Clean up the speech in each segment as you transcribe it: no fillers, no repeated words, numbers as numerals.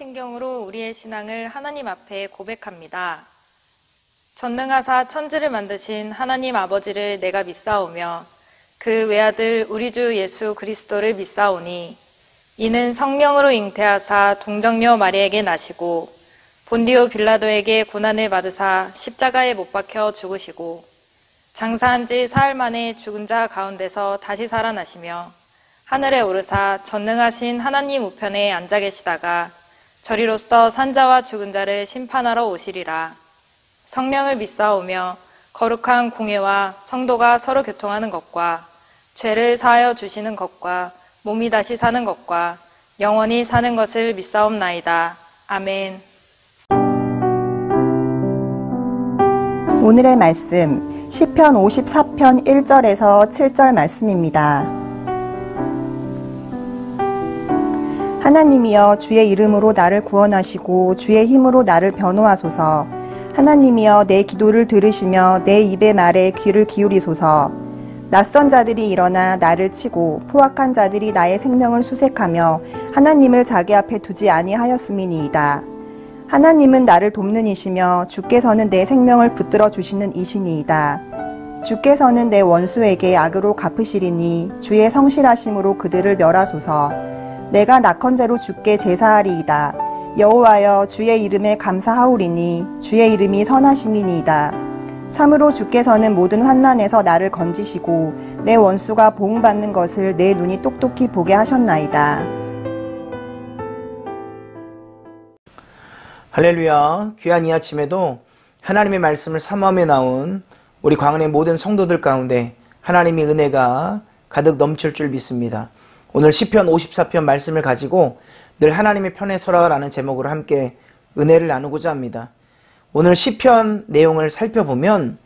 신경으로 우리의 신앙을 하나님 앞에 고백합니다. 전능하사 천지를 만드신 하나님 아버지를 내가 믿사오며 그 외아들 우리 주 예수 그리스도를 믿사오니 이는 성령으로 잉태하사 동정녀 마리에게 나시고 본디오 빌라도에게 고난을 받으사 십자가에 못 박혀 죽으시고 장사한 지 사흘 만에 죽은 자 가운데서 다시 살아나시며 하늘에 오르사 전능하신 하나님 우편에 앉아 계시다가 저리로서 산자와 죽은 자를 심판하러 오시리라. 성령을 믿사오며 거룩한 공회와 성도가 서로 교통하는 것과 죄를 사하여 주시는 것과 몸이 다시 사는 것과 영원히 사는 것을 믿사옵나이다. 아멘. 오늘의 말씀 시편 54편 1절에서 7절 말씀입니다. 하나님이여 주의 이름으로 나를 구원하시고 주의 힘으로 나를 변호하소서. 하나님이여 내 기도를 들으시며 내 입의 말에 귀를 기울이소서. 낯선 자들이 일어나 나를 치고 포악한 자들이 나의 생명을 수색하며 하나님을 자기 앞에 두지 아니하였음이니이다. 하나님은 나를 돕는 이시며 주께서는 내 생명을 붙들어 주시는 이시니이다. 주께서는 내 원수에게 악으로 갚으시리니 주의 성실하심으로 그들을 멸하소서. 내가 낙헌제로 주께 제사하리이다. 여호와여 주의 이름에 감사하오리니 주의 이름이 선하심이니이다. 참으로 주께서는 모든 환난에서 나를 건지시고 내 원수가 보응받는 것을 내 눈이 똑똑히 보게 하셨나이다. 할렐루야. 귀한 이 아침에도 하나님의 말씀을 사모하며 나온 우리 광안의 모든 성도들 가운데 하나님의 은혜가 가득 넘칠 줄 믿습니다. 오늘 시편 54편 말씀을 가지고 늘 하나님의 편에 서라라는 제목으로 함께 은혜를 나누고자 합니다. 오늘 시편 내용을 살펴보면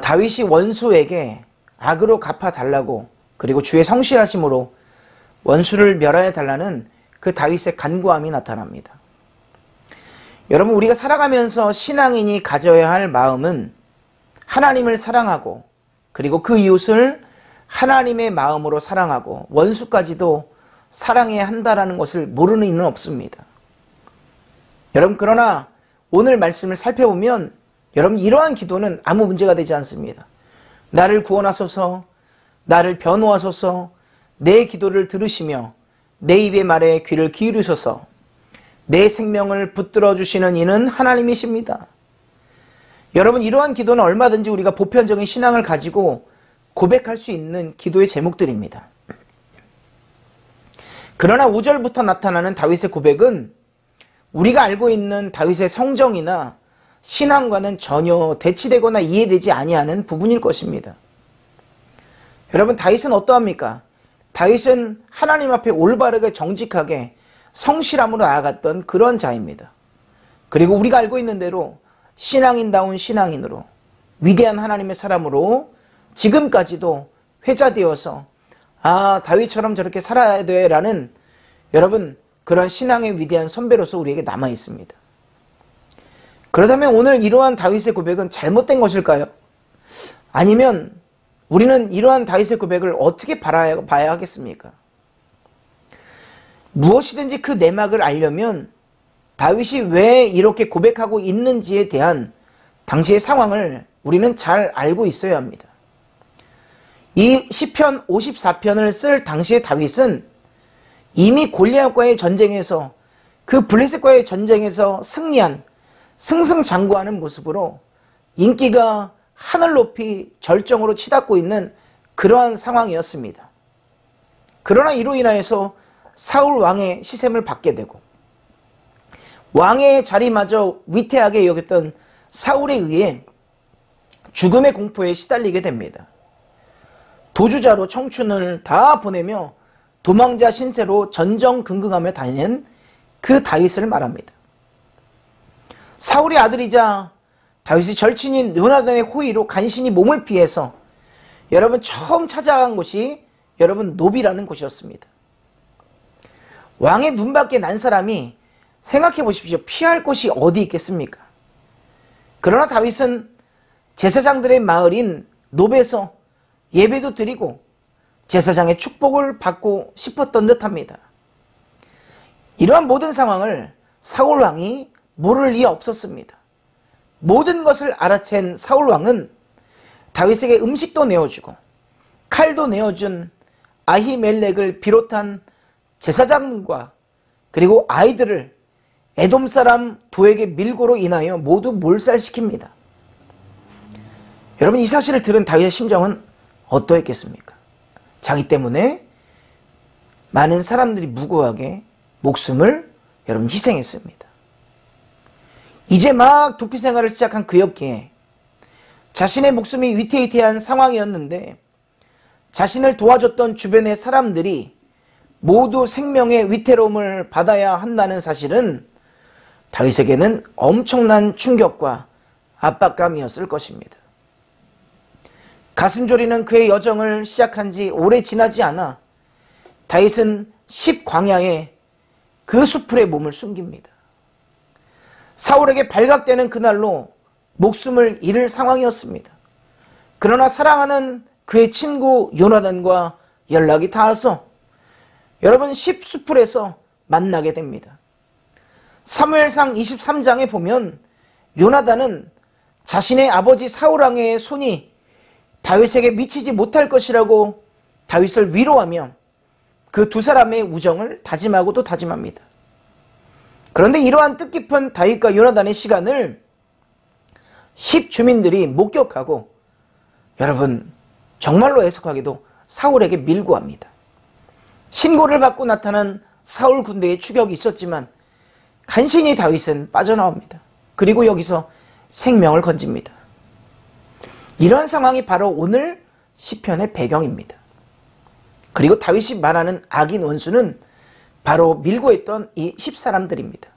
다윗이 원수에게 악으로 갚아달라고, 그리고 주의 성실하심으로 원수를 멸하여 달라는 그 다윗의 간구함이 나타납니다. 여러분, 우리가 살아가면서 신앙인이 가져야 할 마음은 하나님을 사랑하고, 그리고 그 이웃을 하나님의 마음으로 사랑하고 원수까지도 사랑해야 한다는 것을 모르는 이는 없습니다. 여러분, 그러나 오늘 말씀을 살펴보면 여러분, 이러한 기도는 아무 문제가 되지 않습니다. 나를 구원하소서, 나를 변호하소서, 내 기도를 들으시며 내 입의 말에 귀를 기울이소서. 내 생명을 붙들어 주시는 이는 하나님이십니다. 여러분, 이러한 기도는 얼마든지 우리가 보편적인 신앙을 가지고 고백할 수 있는 기도의 제목들입니다. 그러나 5절부터 나타나는 다윗의 고백은 우리가 알고 있는 다윗의 성정이나 신앙과는 전혀 대치되거나 이해되지 아니하는 부분일 것입니다. 여러분, 다윗은 어떠합니까? 다윗은 하나님 앞에 올바르게 정직하게 성실함으로 나아갔던 그런 자입니다. 그리고 우리가 알고 있는 대로 신앙인다운 신앙인으로, 위대한 하나님의 사람으로 지금까지도 회자되어서 다윗처럼 저렇게 살아야 돼 라는 여러분, 그런 신앙의 위대한 선배로서 우리에게 남아 있습니다. 그렇다면 오늘 이러한 다윗의 고백은 잘못된 것일까요? 아니면 우리는 이러한 다윗의 고백을 어떻게 봐야 하겠습니까? 무엇이든지 그 내막을 알려면 다윗이 왜 이렇게 고백하고 있는지에 대한 당시의 상황을 우리는 잘 알고 있어야 합니다. 이 시편 54편을 쓸 당시의 다윗은 이미 골리앗과의 전쟁에서, 그 블레셋과의 전쟁에서 승리한, 승승장구하는 모습으로 인기가 하늘 높이 절정으로 치닫고 있는 그러한 상황이었습니다. 그러나 이로 인하여서 사울 왕의 시샘을 받게 되고 왕의 자리마저 위태하게 여겼던 사울에 의해 죽음의 공포에 시달리게 됩니다. 도주자로 청춘을 다 보내며 도망자 신세로 전전긍긍하며 다니는 그 다윗을 말합니다. 사울의 아들이자 다윗이 절친인 요나단의 호의로 간신히 몸을 피해서 여러분 처음 찾아간 곳이 여러분 노비라는 곳이었습니다. 왕의 눈밖에 난 사람이 생각해 보십시오. 피할 곳이 어디 있겠습니까? 그러나 다윗은 제사장들의 마을인 노베에서 예배도 드리고 제사장의 축복을 받고 싶었던 듯합니다. 이러한 모든 상황을 사울 왕이 모를 리 없었습니다. 모든 것을 알아챈 사울 왕은 다윗에게 음식도 내어주고 칼도 내어준 아히멜렉을 비롯한 제사장과 그리고 아이들을 에돔 사람 도에게 밀고로 인하여 모두 몰살시킵니다. 여러분, 이 사실을 들은 다윗의 심정은 어떠했겠습니까? 자기 때문에 많은 사람들이 무고하게 목숨을 여러분 희생했습니다. 이제 막 도피 생활을 시작한 그였기에 자신의 목숨이 위태위태한 상황이었는데 자신을 도와줬던 주변의 사람들이 모두 생명의 위태로움을 받아야 한다는 사실은 다윗에게는 엄청난 충격과 압박감이었을 것입니다. 가슴 졸이는 그의 여정을 시작한 지 오래 지나지 않아 다윗은 10광야에 그 수풀에 몸을 숨깁니다. 사울에게 발각되는 그날로 목숨을 잃을 상황이었습니다. 그러나 사랑하는 그의 친구 요나단과 연락이 닿아서 여러분 10수풀에서 만나게 됩니다. 사무엘상 23장에 보면 요나단은 자신의 아버지 사울왕의 손이 다윗에게 미치지 못할 것이라고 다윗을 위로하며 그 두 사람의 우정을 다짐하고 또 다짐합니다. 그런데 이러한 뜻깊은 다윗과 요나단의 시간을 10 주민들이 목격하고 여러분 정말로 해석하기도 사울에게 밀고합니다. 신고를 받고 나타난 사울 군대의 추격이 있었지만 간신히 다윗은 빠져나옵니다. 그리고 여기서 생명을 건집니다. 이런 상황이 바로 오늘 시편의 배경입니다. 그리고 다윗이 말하는 악인 원수는 바로 밀고 있던 이 10사람들입니다.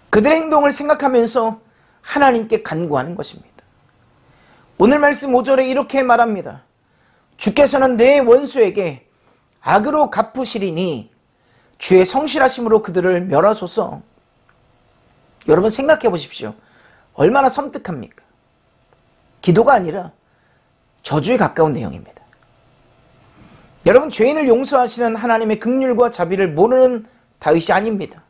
그들의 행동을 생각하면서 하나님께 간구하는 것입니다. 오늘 말씀 5절에 이렇게 말합니다. 주께서는 내 원수에게 악으로 갚으시리니 주의 성실하심으로 그들을 멸하소서. 여러분 생각해 보십시오. 얼마나 섬뜩합니까? 기도가 아니라 저주에 가까운 내용입니다. 여러분, 죄인을 용서하시는 하나님의 긍휼과 자비를 모르는 다윗이 아닙니다.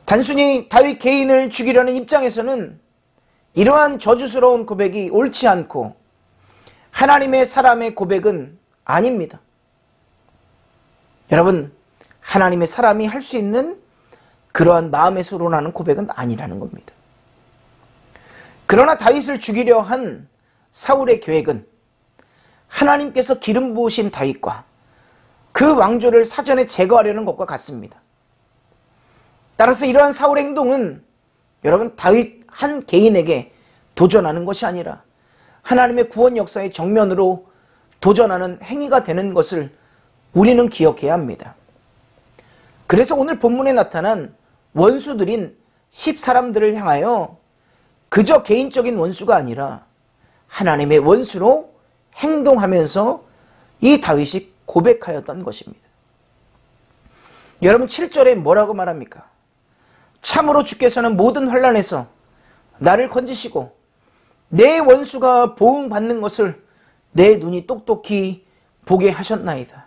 단순히 다윗 개인을 죽이려는 입장에서는 이러한 저주스러운 고백이 옳지 않고 하나님의 사람의 고백은 아닙니다. 여러분, 하나님의 사람이 할 수 있는 그러한 마음에서 우러나는 고백은 아니라는 겁니다. 그러나 다윗을 죽이려 한 사울의 계획은 하나님께서 기름 부으신 다윗과 그 왕조를 사전에 제거하려는 것과 같습니다. 따라서 이러한 사울의 행동은 여러분 다윗 한 개인에게 도전하는 것이 아니라 하나님의 구원 역사의 정면으로 도전하는 행위가 되는 것을 우리는 기억해야 합니다. 그래서 오늘 본문에 나타난 원수들인 10사람들을 향하여 그저 개인적인 원수가 아니라 하나님의 원수로 행동하면서 이 다윗이 고백하였던 것입니다. 여러분 7절에 뭐라고 말합니까? 참으로 주께서는 모든 환난에서 나를 건지시고 내 원수가 보응받는 것을 내 눈이 똑똑히 보게 하셨나이다.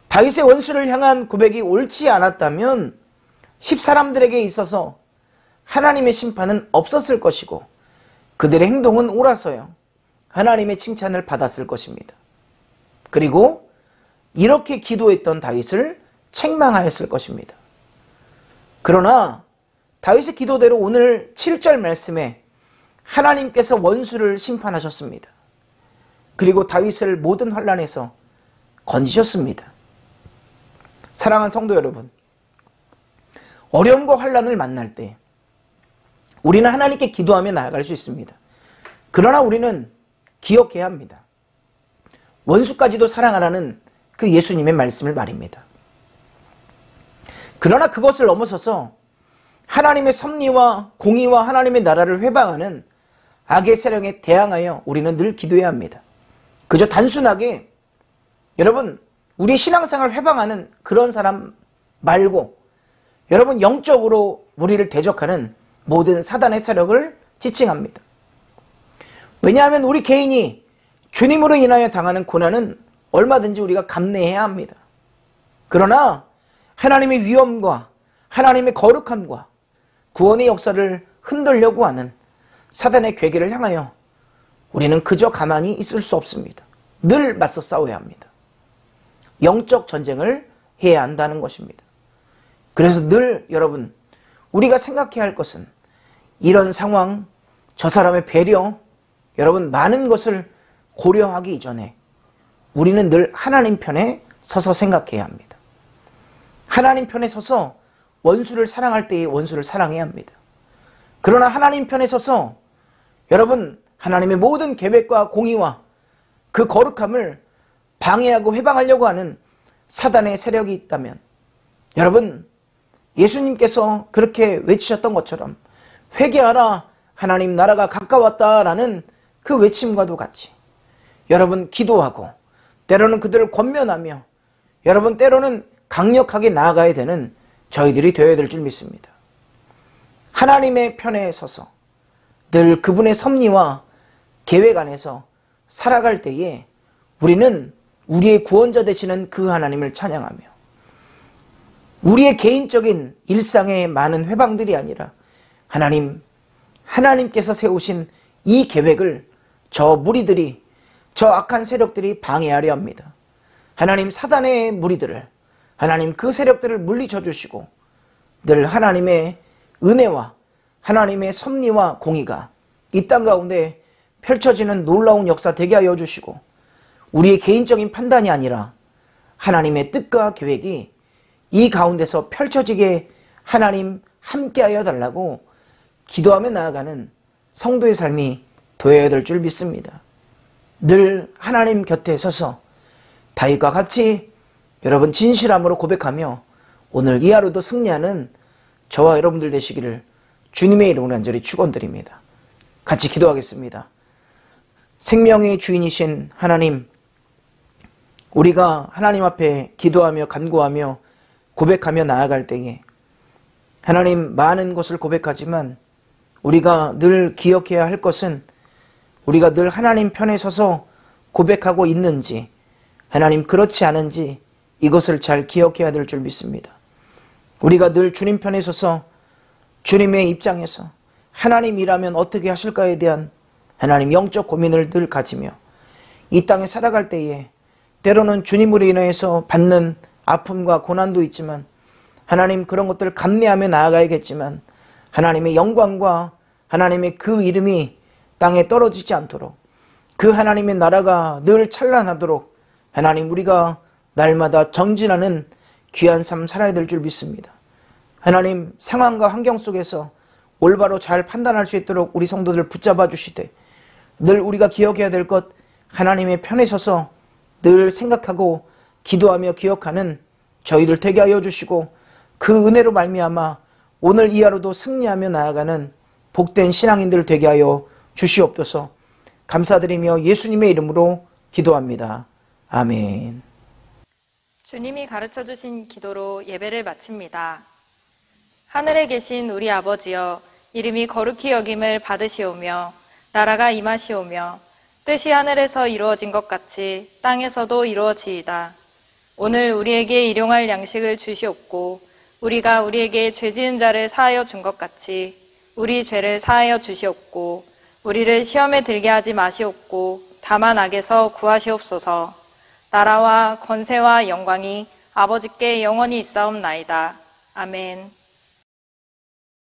다윗의 원수를 향한 고백이 옳지 않았다면 10사람들에게 있어서 하나님의 심판은 없었을 것이고 그들의 행동은 옳아서요 하나님의 칭찬을 받았을 것입니다. 그리고 이렇게 기도했던 다윗을 책망하였을 것입니다. 그러나 다윗의 기도대로 오늘 7절 말씀에 하나님께서 원수를 심판하셨습니다. 그리고 다윗을 모든 환난에서 건지셨습니다. 사랑하는 성도 여러분, 어려움과 환난을 만날 때 우리는 하나님께 기도하며 나아갈 수 있습니다. 그러나 우리는 기억해야 합니다. 원수까지도 사랑하라는 그 예수님의 말씀을 말입니다. 그러나 그것을 넘어서서 하나님의 섭리와 공의와 하나님의 나라를 회방하는 악의 세력에 대항하여 우리는 늘 기도해야 합니다. 그저 단순하게 여러분 우리 신앙생활을 회방하는 그런 사람 말고 여러분 영적으로 우리를 대적하는 모든 사단의 세력을 지칭합니다. 왜냐하면 우리 개인이 주님으로 인하여 당하는 고난은 얼마든지 우리가 감내해야 합니다. 그러나 하나님의 위엄과 하나님의 거룩함과 구원의 역사를 흔들려고 하는 사단의 괴계를 향하여 우리는 그저 가만히 있을 수 없습니다. 늘 맞서 싸워야 합니다. 영적 전쟁을 해야 한다는 것입니다. 그래서 늘 여러분, 우리가 생각해야 할 것은 이런 상황, 저 사람의 배려, 여러분 많은 것을 고려하기 이전에 우리는 늘 하나님 편에 서서 생각해야 합니다. 하나님 편에 서서 원수를 사랑할 때에 원수를 사랑해야 합니다. 그러나 하나님 편에 서서 여러분 하나님의 모든 계획과 공의와 그 거룩함을 방해하고 회방하려고 하는 사단의 세력이 있다면 여러분 예수님께서 그렇게 외치셨던 것처럼 회개하라 하나님 나라가 가까웠다라는 그 외침과도 같이 여러분 기도하고 때로는 그들을 권면하며 여러분 때로는 강력하게 나아가야 되는 저희들이 되어야 될 줄 믿습니다. 하나님의 편에 서서 늘 그분의 섭리와 계획 안에서 살아갈 때에 우리는 우리의 구원자 되시는 그 하나님을 찬양하며 우리의 개인적인 일상의 많은 회방들이 아니라 하나님께서 세우신 이 계획을 저 무리들이, 저 악한 세력들이 방해하려 합니다. 하나님 사단의 무리들을, 하나님 그 세력들을 물리쳐 주시고 늘 하나님의 은혜와 하나님의 섭리와 공의가 이 땅 가운데 펼쳐지는 놀라운 역사 되게 하여 주시고 우리의 개인적인 판단이 아니라 하나님의 뜻과 계획이 이 가운데서 펼쳐지게 하나님 함께하여 달라고 기도하며 나아가는 성도의 삶이 되어야 될 줄 믿습니다. 늘 하나님 곁에 서서 다윗과 같이 여러분 진실함으로 고백하며 오늘 이 하루도 승리하는 저와 여러분들 되시기를 주님의 이름으로 간절히 축원드립니다. 같이 기도하겠습니다. 생명의 주인이신 하나님, 우리가 하나님 앞에 기도하며 간구하며 고백하며 나아갈 때에 하나님 많은 것을 고백하지만 우리가 늘 기억해야 할 것은 우리가 늘 하나님 편에 서서 고백하고 있는지 하나님 그렇지 않은지 이것을 잘 기억해야 될 줄 믿습니다. 우리가 늘 주님 편에 서서 주님의 입장에서 하나님이라면 어떻게 하실까에 대한 하나님 영적 고민을 늘 가지며 이 땅에 살아갈 때에 때로는 주님으로 인해서 받는 아픔과 고난도 있지만 하나님 그런 것들을 감내하며 나아가야겠지만 하나님의 영광과 하나님의 그 이름이 땅에 떨어지지 않도록 그 하나님의 나라가 늘 찬란하도록 하나님 우리가 날마다 정진하는 귀한 삶 살아야 될 줄 믿습니다. 하나님 상황과 환경 속에서 올바로 잘 판단할 수 있도록 우리 성도들 붙잡아 주시되 늘 우리가 기억해야 될 것 하나님의 편에 서서 늘 생각하고 기도하며 기억하는 저희들 되게 하여 주시고 그 은혜로 말미암아 오늘 이 하루도 승리하며 나아가는 복된 신앙인들 되게 하여 주시옵소서. 감사드리며 예수님의 이름으로 기도합니다. 아멘. 주님이 가르쳐 주신 기도로 예배를 마칩니다. 하늘에 계신 우리 아버지여, 이름이 거룩히 여김을 받으시오며 나라가 임하시오며 뜻이 하늘에서 이루어진 것 같이 땅에서도 이루어지이다. 오늘 우리에게 일용할 양식을 주시옵고 우리가 우리에게 죄 지은 자를 사하여 준 것 같이 우리 죄를 사하여 주시옵고 우리를 시험에 들게 하지 마시옵고 다만 악에서 구하시옵소서. 나라와 권세와 영광이 아버지께 영원히 있사옵나이다. 아멘.